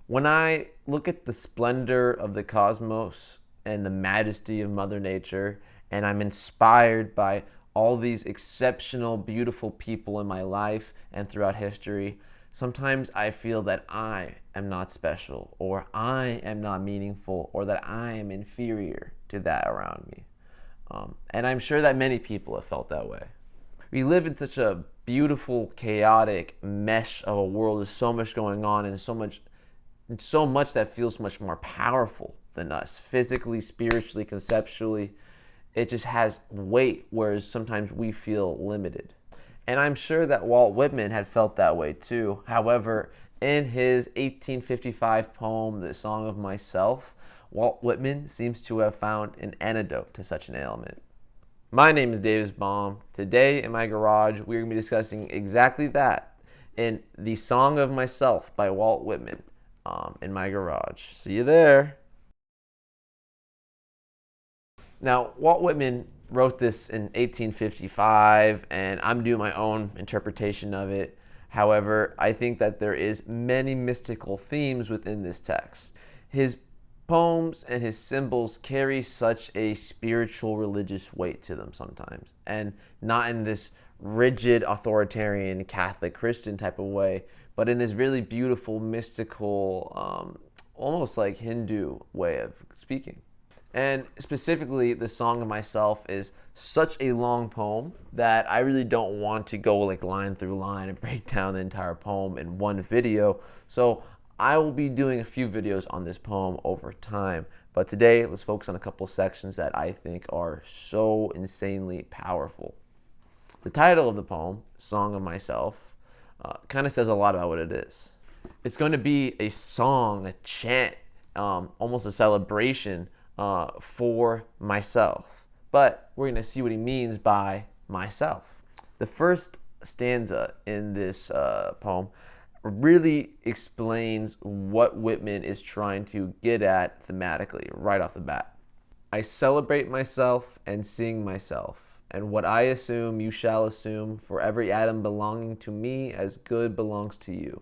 When I look at the splendor of the cosmos and the majesty of Mother Nature, and I'm inspired by all these exceptional, beautiful people in my life and throughout history, sometimes I feel that I am not special, or I am not meaningful, or that I am inferior to that around me. And I'm sure that many people have felt that way. We live in such a beautiful, chaotic mesh of a world. There's so much going on, and so much that feels much more powerful than us, physically, spiritually, conceptually. It just has weight, whereas sometimes we feel limited. And I'm sure that Walt Whitman had felt that way too. However, in his 1855 poem, The Song of Myself, Walt Whitman seems to have found an antidote to such an ailment. My name is davis.bomb. Today in my garage, we're going to be discussing exactly that in The Song of Myself by Walt Whitman in my garage. See you there. Now, Walt Whitman wrote this in 1855, and I'm doing my own interpretation of it. However, I think that there is many mystical themes within this text. His poems and his symbols carry such a spiritual, religious weight to them sometimes, and not in this rigid, authoritarian, Catholic, Christian type of way, but in this really beautiful, mystical, almost like Hindu way of speaking. And specifically, The Song of Myself is such a long poem that I really don't want to go like line through line and break down the entire poem in one video. So I will be doing a few videos on this poem over time. But today, let's focus on a couple sections that I think are so insanely powerful. The title of the poem, Song of Myself, kind of says a lot about what it is. It's going to be a song, a chant, almost a celebration for myself. But we're going to see what he means by myself. The first stanza in this poem really explains what Whitman is trying to get at thematically right off the bat. I celebrate myself and sing myself, and what I assume you shall assume, for every atom belonging to me as good belongs to you.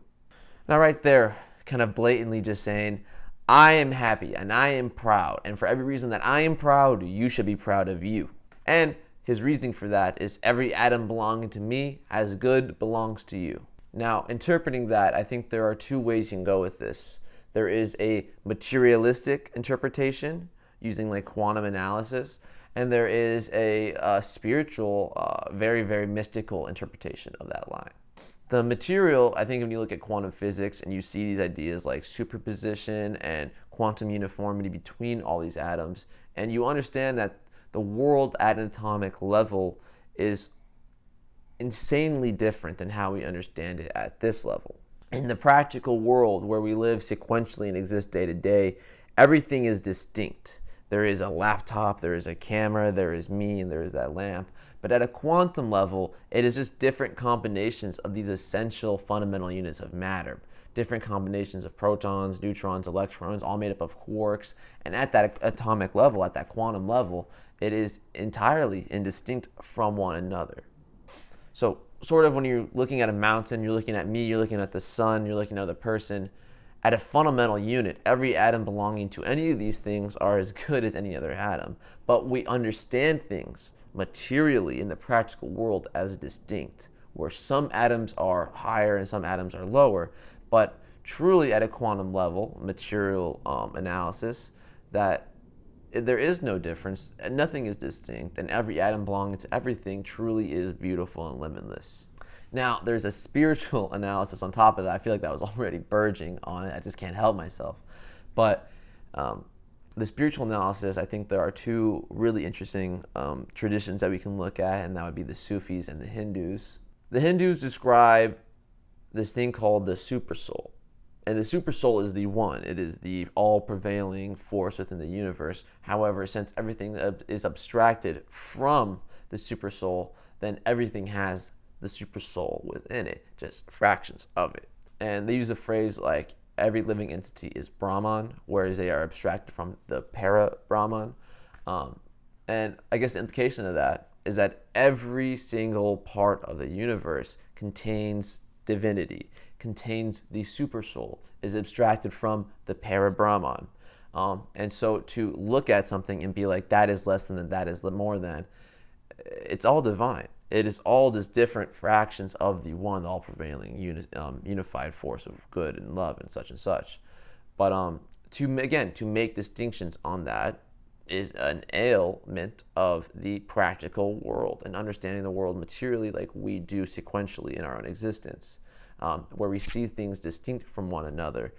Now right there, kind of blatantly just saying, I am happy and I am proud, and for every reason that I am proud, you should be proud of you. And his reasoning for that is every atom belonging to me as good belongs to you. Now, interpreting that, I think there are two ways you can go with this. There is a materialistic interpretation using like quantum analysis, and there is a spiritual, very, very mystical interpretation of that line. The material, I think when you look at quantum physics and you see these ideas like superposition and quantum uniformity between all these atoms, and you understand that the world at an atomic level is insanely different than how we understand it at this level. In the practical world where we live sequentially and exist day to day, everything is distinct. There is a laptop, there is a camera, there is me, and there is that lamp. But at a quantum level, it is just different combinations of these essential fundamental units of matter. Different combinations of protons, neutrons, electrons, all made up of quarks. And at that atomic level, at that quantum level, it is entirely indistinct from one another. So sort of when you're looking at a mountain, you're looking at me, you're looking at the sun, you're looking at another person. At a fundamental unit, every atom belonging to any of these things are as good as any other atom. But we understand things materially in the practical world as distinct, where some atoms are higher and some atoms are lower. But truly at a quantum level, material analysis, that there is no difference, and nothing is distinct, and every atom belonging to everything truly is beautiful and limitless. Now, there's a spiritual analysis on top of that. I feel like that was already verging on it. I just can't help myself. But the spiritual analysis, I think there are two really interesting traditions that we can look at, and that would be the Sufis and the Hindus. The Hindus describe this thing called the Supersoul. And the Supersoul is the one. It is the all-prevailing force within the universe. However, since everything is abstracted from the Supersoul, then everything has the Supersoul within it, just fractions of it. And they use a phrase like every living entity is Brahman, whereas they are abstracted from the para-Brahman. And I guess the implication of that is that every single part of the universe contains divinity, contains the Supersoul, is abstracted from the para-Brahman. And so to look at something and be like, that is less than, that is more than, it's all divine. It is all just different fractions of the one, the all-prevailing unified force of good and love and such. But to make distinctions on that is an ailment of the practical world and understanding the world materially like we do sequentially in our own existence, where we see things distinct from one another,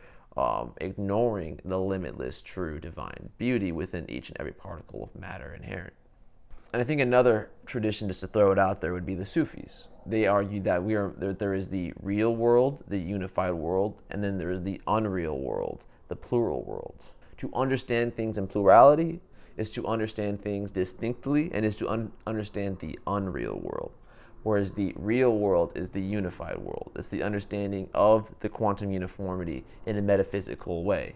ignoring the limitless, true, divine beauty within each and every particle of matter inherent. And I think another tradition, just to throw it out there, would be the Sufis. They argue that there is the real world, the unified world, and then there is the unreal world, the plural world. To understand things in plurality is to understand things distinctly and is to understand the unreal world. Whereas the real world is the unified world. It's the understanding of the quantum uniformity in a metaphysical way.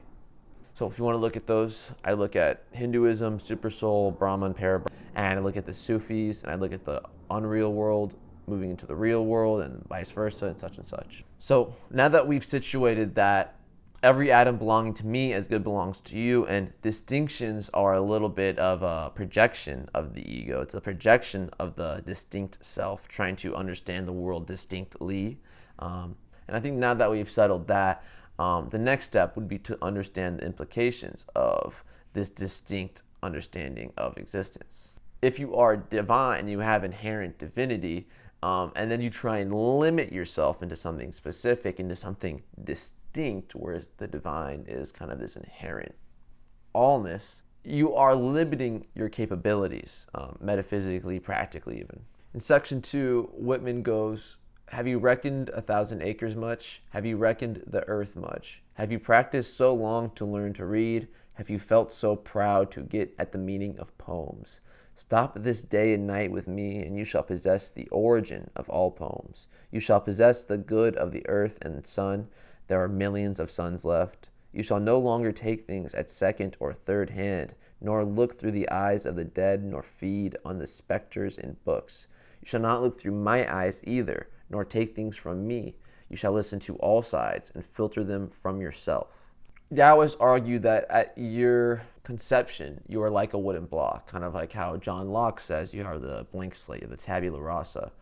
So if you want to look at those, I look at Hinduism, Supersoul, Brahman, para-Brahman, and I look at the Sufis, and I look at the unreal world moving into the real world, and vice versa, and such. So now that we've situated that every atom belonging to me as good belongs to you, and distinctions are a little bit of a projection of the ego. It's a projection of the distinct self, trying to understand the world distinctly. And I think now that we've settled that, the next step would be to understand the implications of this distinct understanding of existence. If you are divine, you have inherent divinity, and then you try and limit yourself into something specific, into something distinct, whereas the divine is kind of this inherent allness, you are limiting your capabilities, metaphysically, practically even. In section 2, Whitman goes, have you reckoned 1,000 acres much? Have you reckoned the earth much? Have you practiced so long to learn to read? Have you felt so proud to get at the meaning of poems? Stop this day and night with me, and you shall possess the origin of all poems. You shall possess the good of the earth and sun. There are millions of suns left. You shall no longer take things at second or third hand, nor look through the eyes of the dead, nor feed on the specters in books. You shall not look through my eyes either, nor take things from me. You shall listen to all sides and filter them from yourself. Daoists argue that at your conception, you are like a wooden block, kind of like how John Locke says you are the blank slate, the tabula rasa.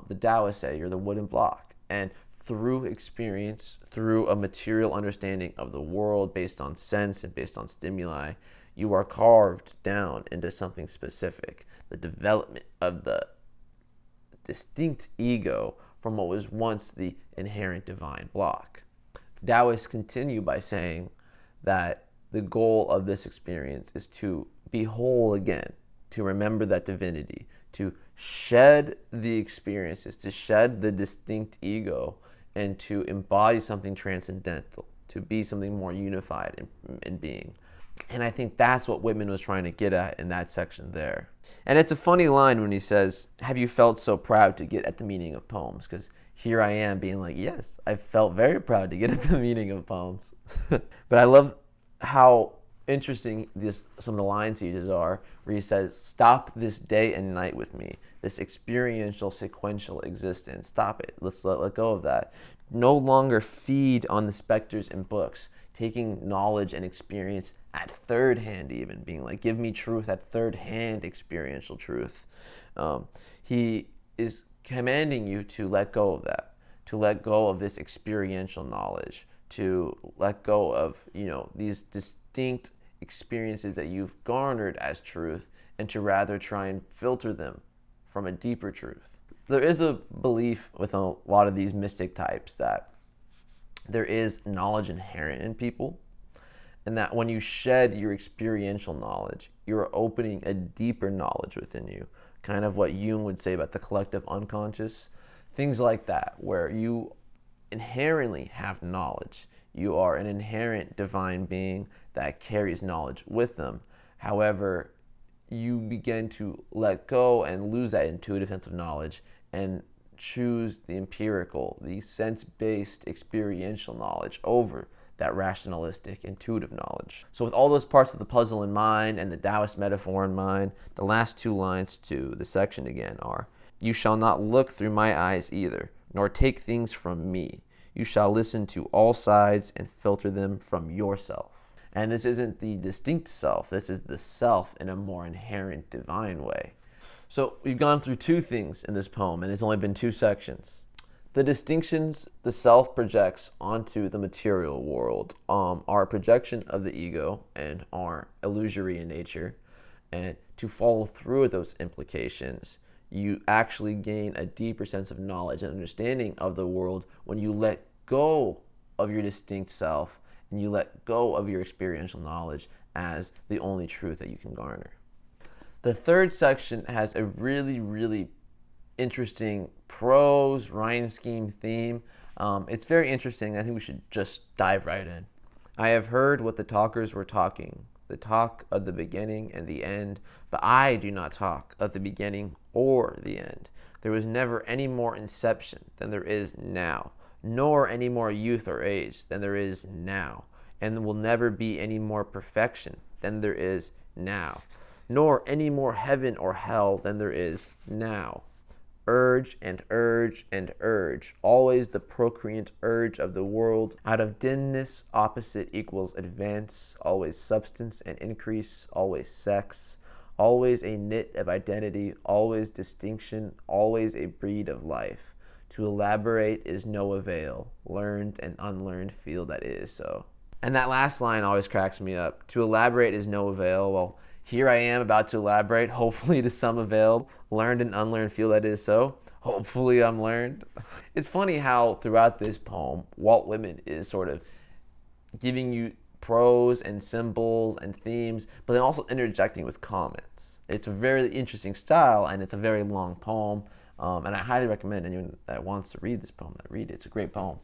The Daoists say you're the wooden block. And through experience, through a material understanding of the world based on sense and based on stimuli, you are carved down into something specific. The development of the distinct ego from what was once the inherent divine block. Daoists continue by saying that the goal of this experience is to be whole again, to remember that divinity, to shed the experiences, to shed the distinct ego, and to embody something transcendental, to be something more unified in being. And I think that's what Whitman was trying to get at in that section there. And it's a funny line when he says, have you felt so proud to get at the meaning of poems? Because here I am being like, yes, I felt very proud to get at the meaning of poems. But I love how interesting some of the lines he uses are, where he says, stop this day and night with me, this experiential, sequential existence. Stop it. Let's let go of that. No longer feed on the specters in books, taking knowledge and experience at third hand even, being like, give me truth at third hand, experiential truth. He is commanding you to let go of that, to let go of this experiential knowledge, to let go of, these distinct experiences that you've garnered as truth, and to rather try and filter them from a deeper truth. There is a belief with a lot of these mystic types that there is knowledge inherent in people, and that when you shed your experiential knowledge, you're opening a deeper knowledge within you, kind of what Jung would say about the collective unconscious, things like that, where you inherently have knowledge. You are an inherent divine being that carries knowledge with them. However, you begin to let go and lose that intuitive sense of knowledge and choose the empirical, the sense-based experiential knowledge over that rationalistic, intuitive knowledge. So with all those parts of the puzzle in mind and the Taoist metaphor in mind, the last two lines to the section again are, you shall not look through my eyes either, nor take things from me. You shall listen to all sides and filter them from yourself. And this isn't the distinct self, this is the self in a more inherent divine way. So we've gone through two things in this poem, and it's only been two sections. The distinctions the self projects onto the material world are a projection of the ego and are illusory in nature. And to follow through with those implications, you actually gain a deeper sense of knowledge and understanding of the world when you let go of your distinct self and you let go of your experiential knowledge as the only truth that you can garner. The third section has a really, really interesting prose, rhyme scheme theme. It's very interesting. I think we should just dive right in. I have heard what the talkers were talking, the talk of the beginning and the end, but I do not talk of the beginning or the end. There was never any more inception than there is now, nor any more youth or age than there is now, and there will never be any more perfection than there is now, nor any more heaven or hell than there is now. Urge and urge and urge, always the procreant urge of the world. Out of dimness, opposite equals advance, always substance and increase, always sex, always a knit of identity, always distinction, always a breed of life. To elaborate is no avail, learned and unlearned feel that it is so. And that last line always cracks me up. To elaborate is no avail. Well, here I am about to elaborate, hopefully to some avail. Learned and unlearned feel that is so. Hopefully I'm learned. It's funny how throughout this poem, Walt Whitman is sort of giving you prose and symbols and themes, but then also interjecting with comments. It's a very interesting style, and it's a very long poem, and I highly recommend anyone that wants to read this poem that read it. It's a great poem.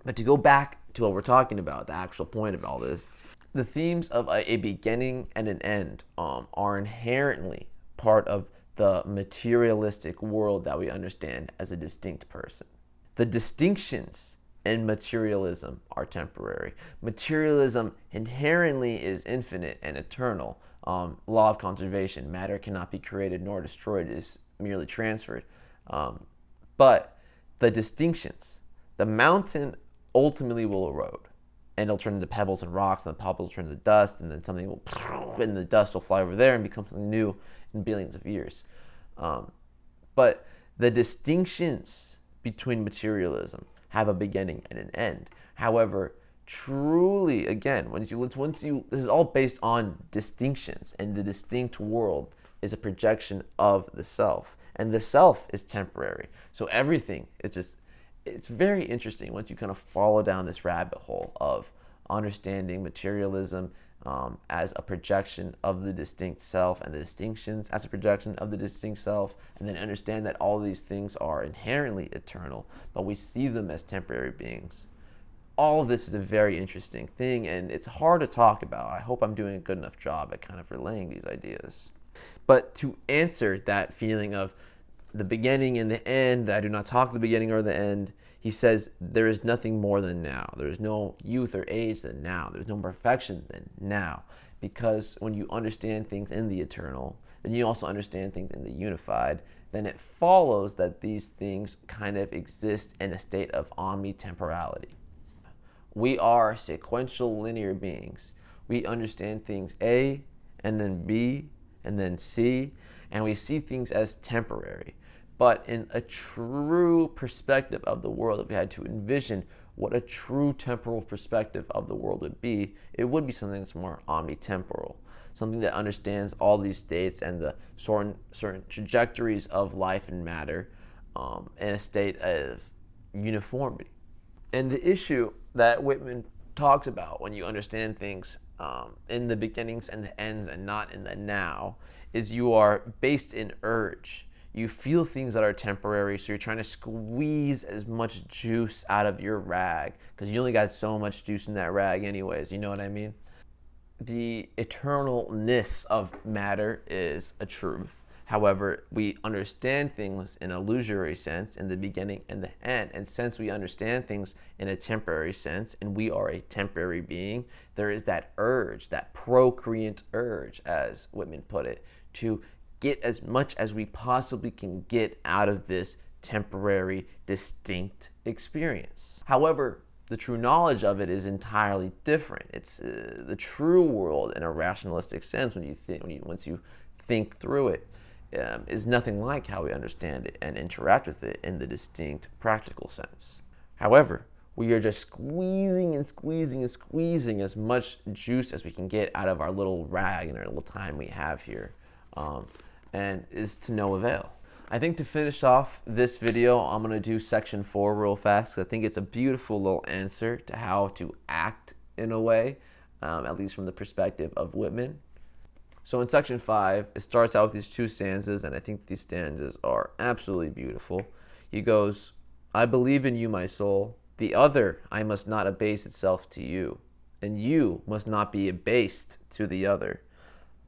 But to go back to what we're talking about, the actual point of all this, the themes of a beginning and an end are inherently part of the materialistic world that we understand as a distinct person. The distinctions in materialism are temporary. Materialism inherently is infinite and eternal. Law of conservation, matter cannot be created nor destroyed, it is merely transferred. But the distinctions, the mountain ultimately will erode. And it'll turn into pebbles and rocks, and the pebbles will turn into dust, and then something will, and the dust will fly over there and become something new in billions of years. But the distinctions between materialism have a beginning and an end. However, truly, again, once you, this is all based on distinctions, and the distinct world is a projection of the self, and the self is temporary. So everything is just. It's very interesting once you kind of follow down this rabbit hole of understanding materialism as a projection of the distinct self, and the distinctions as a projection of the distinct self, and then understand that all these things are inherently eternal, but we see them as temporary beings. All of this is a very interesting thing, and it's hard to talk about. I hope I'm doing a good enough job at kind of relaying these ideas. But to answer that feeling of the beginning and the end, I do not talk of the beginning or the end, he says there is nothing more than now. There is no youth or age than now. There's no perfection than now. Because when you understand things in the eternal, then you also understand things in the unified, then it follows that these things kind of exist in a state of omnitemporality. We are sequential linear beings. We understand things A, and then B, and then C, and we see things as temporary. But in a true perspective of the world, if we had to envision what a true temporal perspective of the world would be, it would be something that's more omnitemporal, something that understands all these states and the certain trajectories of life and matter in a state of uniformity. And the issue that Whitman talks about when you understand things in the beginnings and the ends and not in the now is you are based in urge. You feel things that are temporary, so you're trying to squeeze as much juice out of your rag because you only got so much juice in that rag anyways, you know what I mean? The eternalness of matter is a truth. However, we understand things in an illusory sense in the beginning and the end. And since we understand things in a temporary sense, and we are a temporary being, there is that urge, that procreant urge, as Whitman put it, to get as much as we possibly can get out of this temporary, distinct experience. However, the true knowledge of it is entirely different. It's the true world in a rationalistic sense. Once you think through it, is nothing like how we understand it and interact with it in the distinct, practical sense. However, we are just squeezing and squeezing and squeezing as much juice as we can get out of our little rag and our little time we have here, and is to no avail. I think to finish off this video, I'm going to do section 4 real fast, because I think it's a beautiful little answer to how to act in a way, at least from the perspective of Whitman. So in section 5, it starts out with these 2 stanzas, and I think these stanzas are absolutely beautiful. He goes, "I believe in you, my soul. The other I must not abase itself to you, and you must not be abased to the other.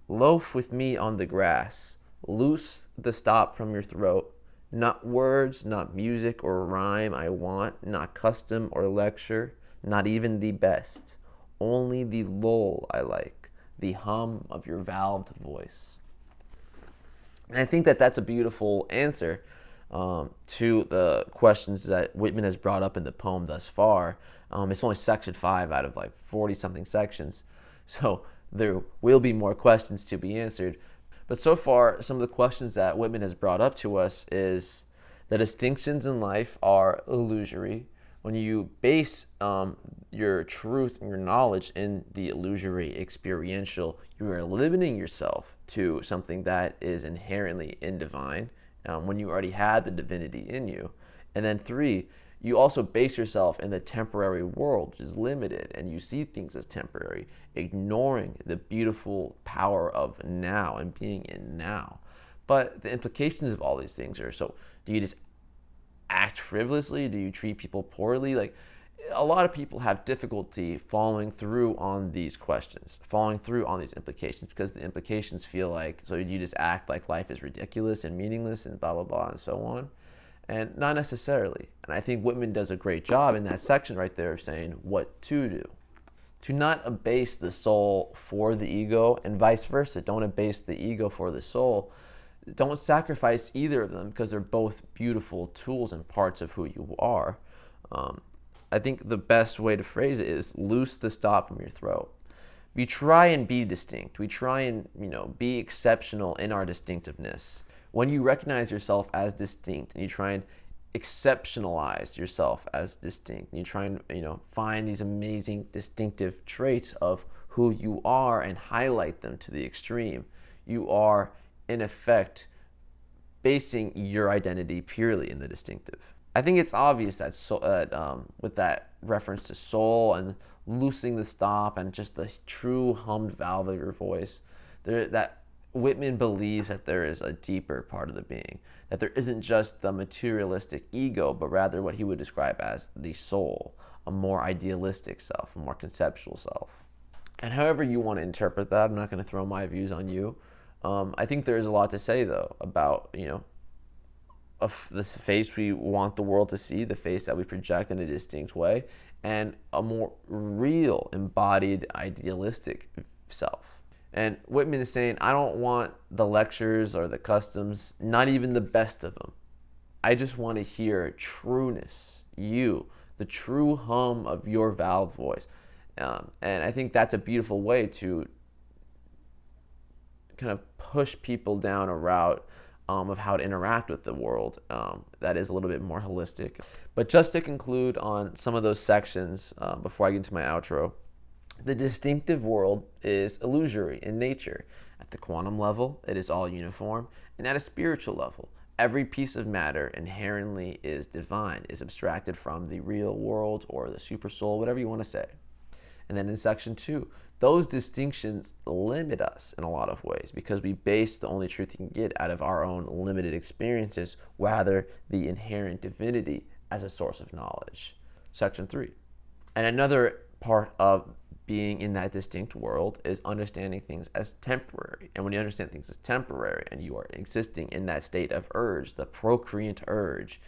Loaf with me on the grass. Loose the stop from your throat. Not words, not music or rhyme I want, not custom or lecture, not even the best. Only the lull I like, the hum of your valved voice." And I think that that's a beautiful answer to the questions that Whitman has brought up in the poem thus far. It's only section 5 out of like 40-something sections, so there will be more questions to be answered. But so far, some of the questions that Whitman has brought up to us is the distinctions in life are illusory. When you base your truth and your knowledge in the illusory experiential, you are limiting yourself to something that is inherently indivine, when you already had the divinity in you. And then 3, you also base yourself in the temporary world, which is limited, and you see things as temporary, ignoring the beautiful power of now and being in now. But the implications of all these things are, so do you just act frivolously? Do you treat people poorly? Like, a lot of people have difficulty following through on these questions, following through on these implications, because the implications feel like, so you just act like life is ridiculous and meaningless and blah, blah, blah, and so on. And not necessarily. And I think Whitman does a great job in that section right there of saying what to do. To not abase the soul for the ego, and vice versa. Don't abase the ego for the soul. Don't sacrifice either of them, because they're both beautiful tools and parts of who you are. I think the best way to phrase it is loose the stop from your throat. We try and be distinct. We try and, be exceptional in our distinctiveness. When you recognize yourself as distinct and you try and exceptionalize yourself as distinct, and you try and, find these amazing distinctive traits of who you are and highlight them to the extreme, you are, in effect, basing your identity purely in the distinctive. I think it's obvious that with that reference to soul and loosening the stop and just the true hummed valve of your voice, that Whitman believes that there is a deeper part of the being, that there isn't just the materialistic ego, but rather what he would describe as the soul, a more idealistic self, a more conceptual self. And however you want to interpret that, I'm not going to throw my views on you. I think there is a lot to say, though, about, this face we want the world to see, the face that we project in a distinct way, and a more real, embodied, idealistic self. And Whitman is saying, I don't want the lectures or the customs, not even the best of them. I just want to hear trueness, you, the true hum of your valve voice. And I think that's a beautiful way to kind of push people down a route of how to interact with the world that is a little bit more holistic. But just to conclude on some of those sections before I get into my outro, the distinctive world is illusory in nature. At the quantum level, it is all uniform, and at a spiritual level, every piece of matter inherently is divine, is abstracted from the real world or the supersoul, whatever you want to say. And then in section 2, those distinctions limit us in a lot of ways, because we base the only truth you can get out of our own limited experiences, rather the inherent divinity as a source of knowledge. Section 3. And another part of being in that distinct world is understanding things as temporary. And when you understand things as temporary and you are existing in that state of urge, the procreant urge,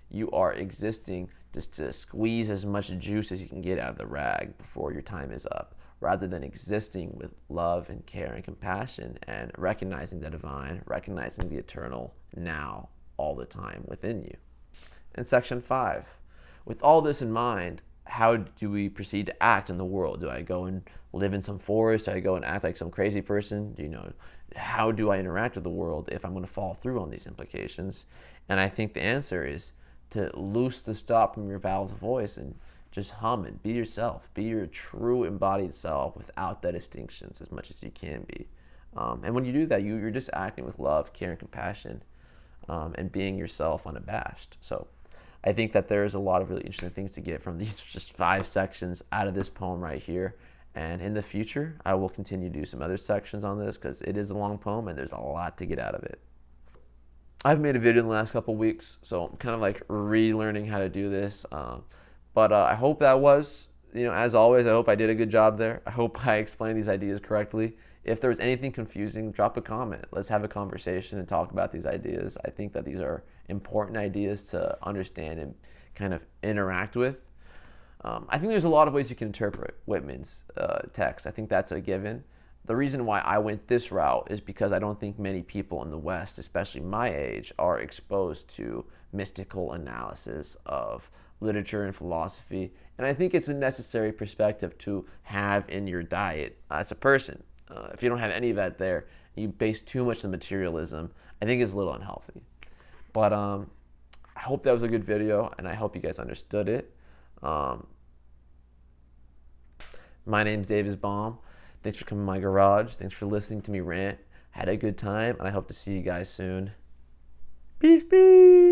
you are existing just to squeeze as much juice as you can get out of the rag before your time is up, rather than existing with love and care and compassion and recognizing the divine, recognizing the eternal now, all the time within you. And section 5, with all this in mind, how do we proceed to act in the world? Do I go and live in some forest? Do I go and act like some crazy person? How do I interact with the world if I'm going to fall through on these implications? And I think the answer is to loose the stop from your valve's voice and just hum and be yourself. Be your true embodied self without the distinctions as much as you can be. And when you do that, you're just acting with love, care, and compassion, and being yourself unabashed. So I think that there's a lot of really interesting things to get from these just 5 sections out of this poem right here. And in the future, I will continue to do some other sections on this because it is a long poem and there's a lot to get out of it. I've made a video in the last couple weeks, so I'm kind of like relearning how to do this. But I hope that was, as always, I hope I did a good job there. I hope I explained these ideas correctly. If there was anything confusing, drop a comment. Let's have a conversation and talk about these ideas. I think that these are important ideas to understand and kind of interact with. I think there's a lot of ways you can interpret Whitman's text. I think that's a given. The reason why I went this route is because I don't think many people in the West, especially my age, are exposed to mystical analysis of literature and philosophy. And I think it's a necessary perspective to have in your diet as a person. If you don't have any of that there, you base too much on materialism, I think it's a little unhealthy. But I hope that was a good video, and I hope you guys understood it. My name's davis.bomb. Thanks for coming to my garage. Thanks for listening to me rant. Had a good time, and I hope to see you guys soon. Peace, peace.